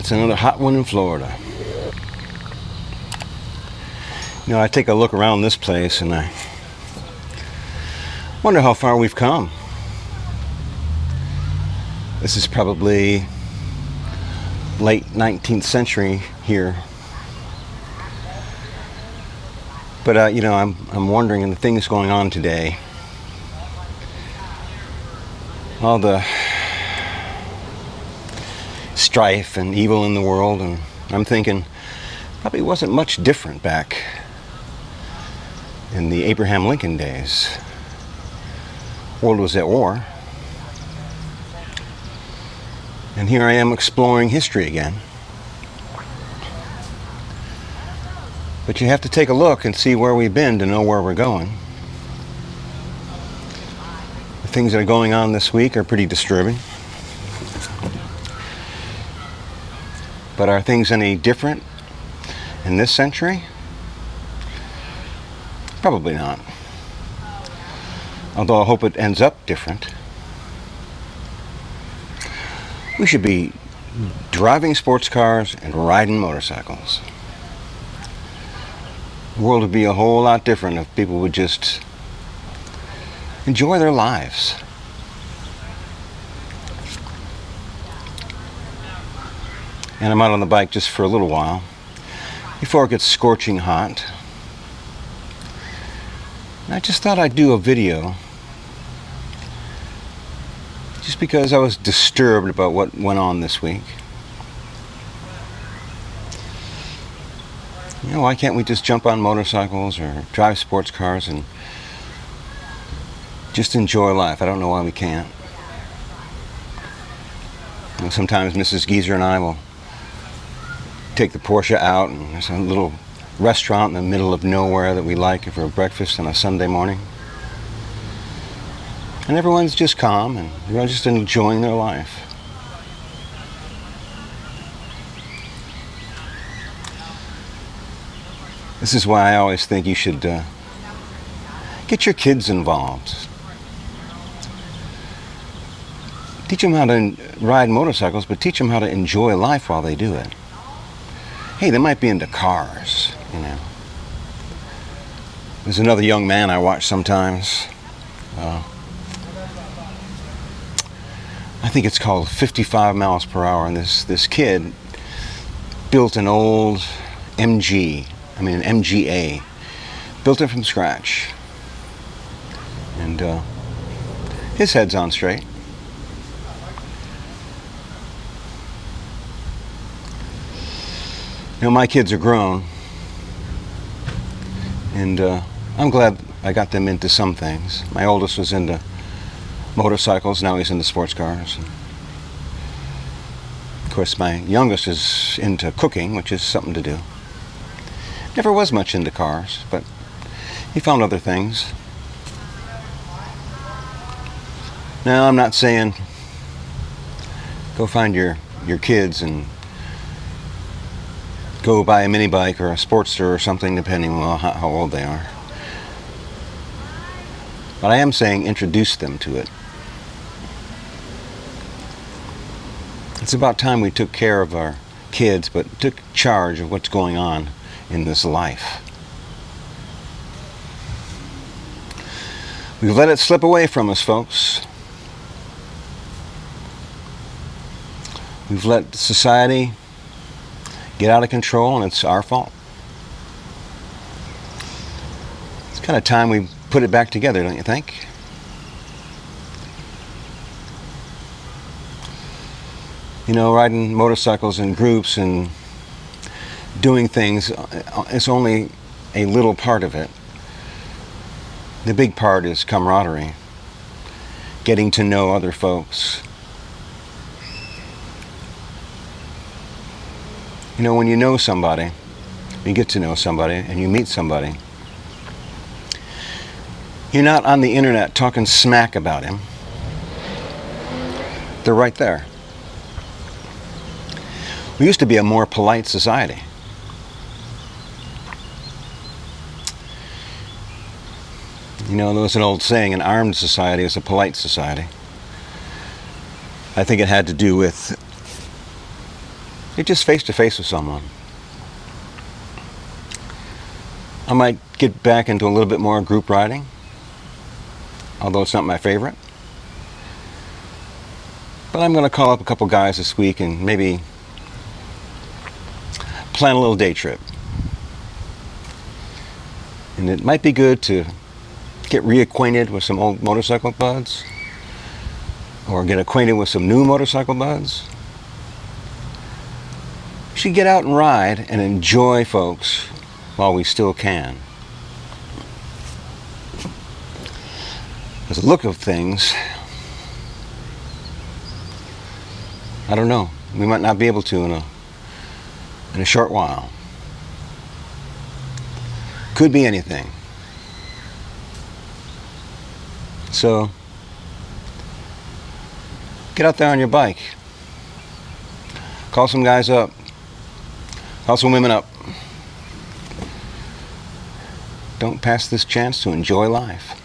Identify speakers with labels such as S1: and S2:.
S1: it's another hot one in Florida. You know, I take a look around this place and I wonder how far we've come. This is probably late 19th century here. But you know, I'm wondering in the things going on today, all the strife and evil in the world, and I'm thinking probably wasn't much different back in the Abraham Lincoln days. World was at war. And here I am exploring history again. But you have to take a look and see where we've been to know where we're going. The things that are going on this week are pretty disturbing. But are things any different in this century? Probably not. Although I hope it ends up different. We should be driving sports cars and riding motorcycles. The world would be a whole lot different if people would just enjoy their lives. And I'm out on the bike just for a little while before it gets scorching hot. And I just thought I'd do a video just because I was disturbed about what went on this week. You know, why can't we just jump on motorcycles or drive sports cars and just enjoy life? I don't know why we can't. You know, sometimes Mrs. Geezer and I will take the Porsche out, and there's a little restaurant in the middle of nowhere that we like for breakfast on a Sunday morning. And everyone's just calm and they're just enjoying their life. This is why I always think you should get your kids involved. Teach them how to ride motorcycles, but teach them how to enjoy life while they do it. Hey, they might be into cars, you know. There's another young man I watch sometimes. I think it's called 55 miles per hour, and this kid built an old an MGA, built it from scratch, and his head's on straight. You know, my kids are grown, and I'm glad I got them into some things. My oldest was into motorcycles, now he's into sports cars. Of course, my youngest is into cooking, which is something to do. Never was much into cars, but he found other things. Now, I'm not saying go find your kids and go buy a mini bike or a Sportster or something, depending on how old they are. But I am saying introduce them to it. It's about time we took care of our kids, but took charge of what's going on in this life. We've let it slip away from us, folks. We've let society get out of control, and it's our fault. It's kind of time we put it back together, don't you think? You know, riding motorcycles in groups and doing things is only a little part of it. The big part is camaraderie, getting to know other folks. You know, when you know somebody, you get to know somebody, and you meet somebody, you're not on the internet talking smack about him. They're right there. We used to be a more polite society. You know, there was an old saying, an armed society is a polite society. I think it had to do with You're just face to face with someone. I might get back into a little bit more group riding, although it's not my favorite. But I'm going to call up a couple guys this week and maybe plan a little day trip. And it might be good to get reacquainted with some old motorcycle buds, or get acquainted with some new motorcycle buds. We should get out and ride and enjoy, folks, while we still can. As a look of things, I don't know. We might not be able to in a short while. Could be anything. So, get out there on your bike. Call some guys up. Call some women up. Don't pass this chance to enjoy life.